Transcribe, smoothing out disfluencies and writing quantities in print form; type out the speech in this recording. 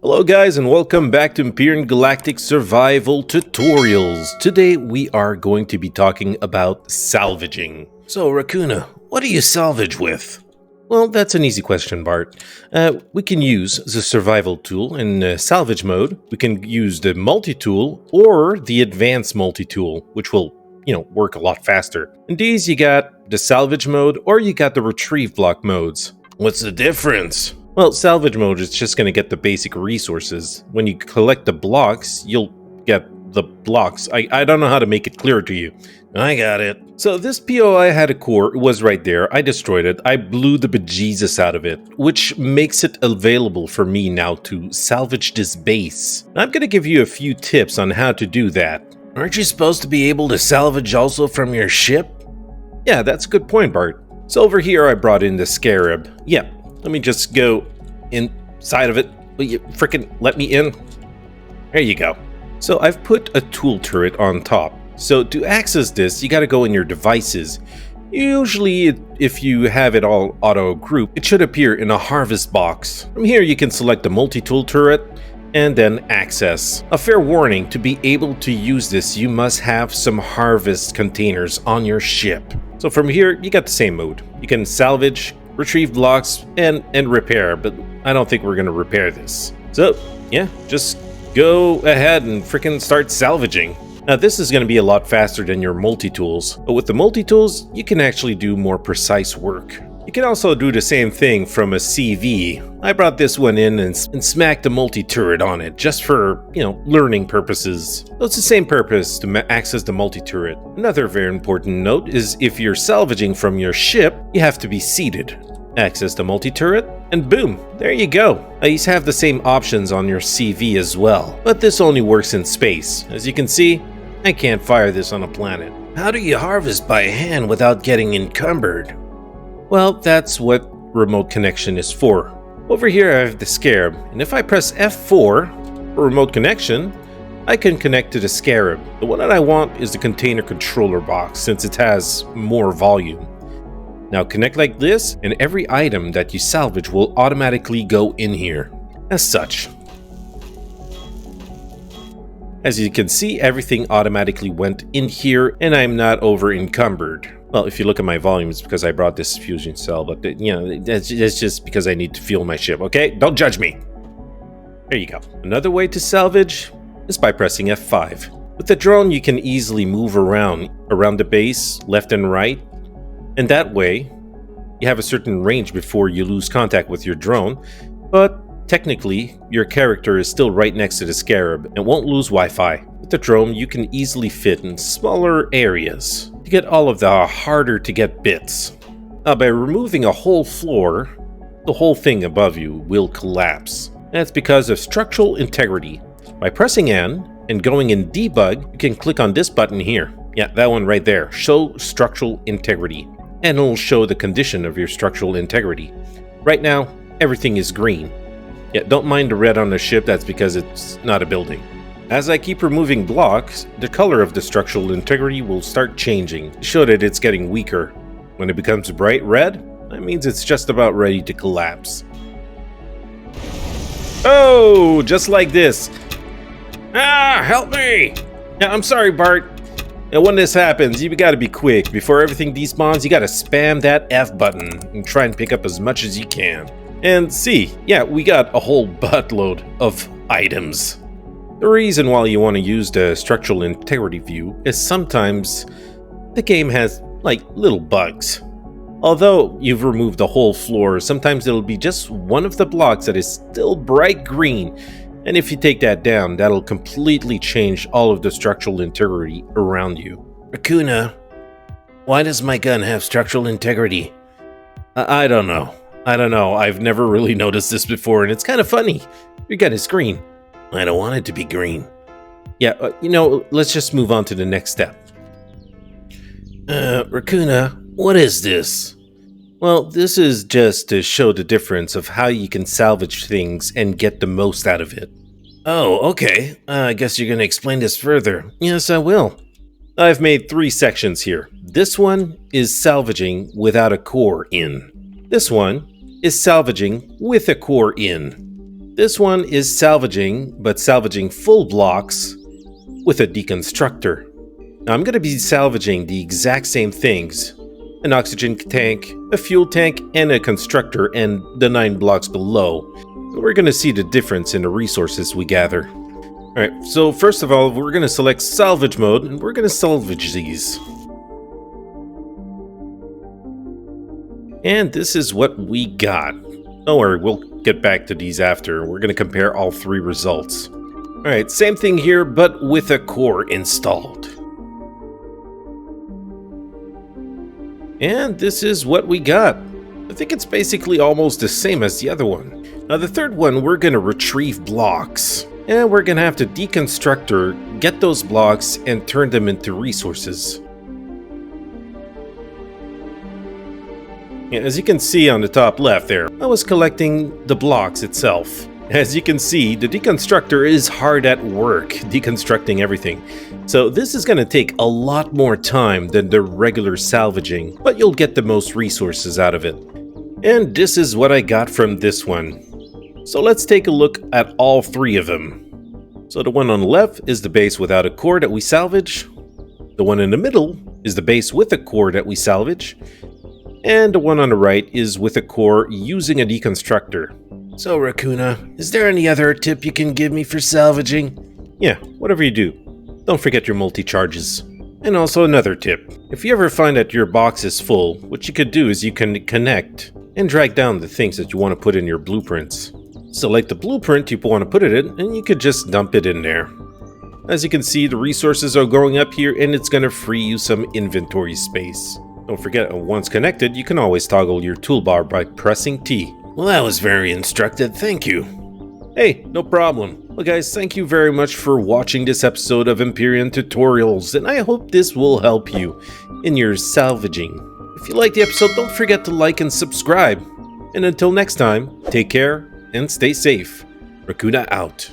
Hello guys and welcome back to Empyrion Galactic Survival Tutorials. Today we are going to be talking about salvaging. So Rakoona, what do you salvage with? Well, that's an easy question, Bart. We can use the survival tool in salvage mode. We can use the multi-tool or the advanced multi-tool, which will, work a lot faster. In these, you got the salvage mode or you got the retrieve block modes. What's the difference? Well, salvage mode is just going to get the basic resources. When you collect the blocks, you'll get the blocks. I don't know how to make it clearer to you. I got it. So this POI had a core. It was right there. I destroyed it. I blew the bejesus out of it, which makes it available for me now to salvage this base. I'm going to give you a few tips on how to do that. Aren't you supposed to be able to salvage also from your ship? Yeah, that's a good point, Bart. So over here I brought in the scarab. Yeah. Let me just go inside of it. Will you frickin' let me in? There you go. So I've put a tool turret on top. So to access this, you gotta go in your devices. Usually, if you have it all auto-grouped, it should appear in a harvest box. From here, you can select the multi-tool turret and then access. A fair warning, to be able to use this, you must have some harvest containers on your ship. So from here, you got the same mode. You can salvage, retrieve blocks, and repair, but I don't think we're going to repair this. So, yeah, just go ahead and freaking start salvaging. Now, this is going to be a lot faster than your multi-tools, but with the multi-tools, you can actually do more precise work. You can also do the same thing from a CV. I brought this one in and smacked a multi-turret on it, just for, learning purposes. So it's the same purpose to access the multi-turret. Another very important note is if you're salvaging from your ship, you have to be seated. Access the multi-turret, and boom, there you go. These have the same options on your CV as well, but this only works in space. As you can see, I can't fire this on a planet. How do you harvest by hand without getting encumbered? Well, that's what remote connection is for. Over here I have the scarab, and if I press F4 for remote connection, I can connect to the scarab. The one that I want is the container controller box, since it has more volume. Now connect like this, and every item that you salvage will automatically go in here, as such. As you can see, everything automatically went in here, and I'm not over encumbered. Well, if you look at my volume, it's because I brought this fusion cell, but that's just because I need to fuel my ship, okay? Don't judge me! There you go. Another way to salvage is by pressing F5. With the drone, you can easily move around the base, left and right, and that way, you have a certain range before you lose contact with your drone, but technically, your character is still right next to the scarab and won't lose Wi-Fi. With the drone, you can easily fit in smaller areas to get all of the harder to get bits. Now, by removing a whole floor, the whole thing above you will collapse. That's because of structural integrity. By pressing N and going in debug, you can click on this button here. Yeah, that one right there. Show structural integrity. And it'll show the condition of your structural integrity. Right now, everything is green. Yeah, don't mind the red on the ship, that's because it's not a building. As I keep removing blocks, the color of the structural integrity will start changing to show that it's getting weaker. When it becomes bright red, that means it's just about ready to collapse. Oh, just like this. Ah, help me! Yeah, I'm sorry, Bart. And when this happens, you gotta be quick. Before everything despawns, you gotta spam that F button and try and pick up as much as you can. And see, yeah, we got a whole buttload of items. The reason why you want to use the structural integrity view is sometimes the game has, little bugs. Although you've removed the whole floor, sometimes it'll be just one of the blocks that is still bright green. And if you take that down, that'll completely change all of the structural integrity around you. Rakoona, why does my gun have structural integrity? I don't know. I've never really noticed this before, and it's kind of funny. Your gun is green. I don't want it to be green. Yeah, let's just move on to the next step. Rakoona, what is this? Well, this is just to show the difference of how you can salvage things and get the most out of it. Oh, okay. I guess you're going to explain this further. Yes, I will. I've made 3 sections here. This one is salvaging without a core in. This one is salvaging with a core in. This one is salvaging, but salvaging full blocks with a deconstructor. Now I'm going to be salvaging the exact same things. An oxygen tank, a fuel tank, and a constructor, and the 9 blocks below. We're going to see the difference in the resources we gather. Alright, so first of all, we're going to select salvage mode, and we're going to salvage these. And this is what we got. Don't worry, we'll get back to these after. We're going to compare all 3 results. Alright, same thing here, but with a core installed. And this is what we got. I think it's basically almost the same as the other one. Now the third one, we're going to retrieve blocks. And we're going to have to deconstructor, get those blocks, and turn them into resources. Yeah, as you can see on the top left there, I was collecting the blocks itself. As you can see, the deconstructor is hard at work deconstructing everything. So this is going to take a lot more time than the regular salvaging, but you'll get the most resources out of it. And this is what I got from this one. So let's take a look at all 3 of them. So the one on the left is the base without a core that we salvage. The one in the middle is the base with a core that we salvage. And the one on the right is with a core using a deconstructor. So Rakoona, is there any other tip you can give me for salvaging? Yeah, whatever you do, don't forget your multi-charges. And also another tip, if you ever find that your box is full, what you could do is you can connect and drag down the things that you want to put in your blueprints. Select the blueprint you want to put it in, and you could just dump it in there. As you can see, the resources are going up here, and it's going to free you some inventory space. Don't forget, once connected, you can always toggle your toolbar by pressing T. Well, that was very instructive, thank you. Hey, no problem. Well guys, thank you very much for watching this episode of Empyrion Tutorials, and I hope this will help you in your salvaging. If you liked the episode, don't forget to like and subscribe. And until next time, take care and stay safe. Rakoona out.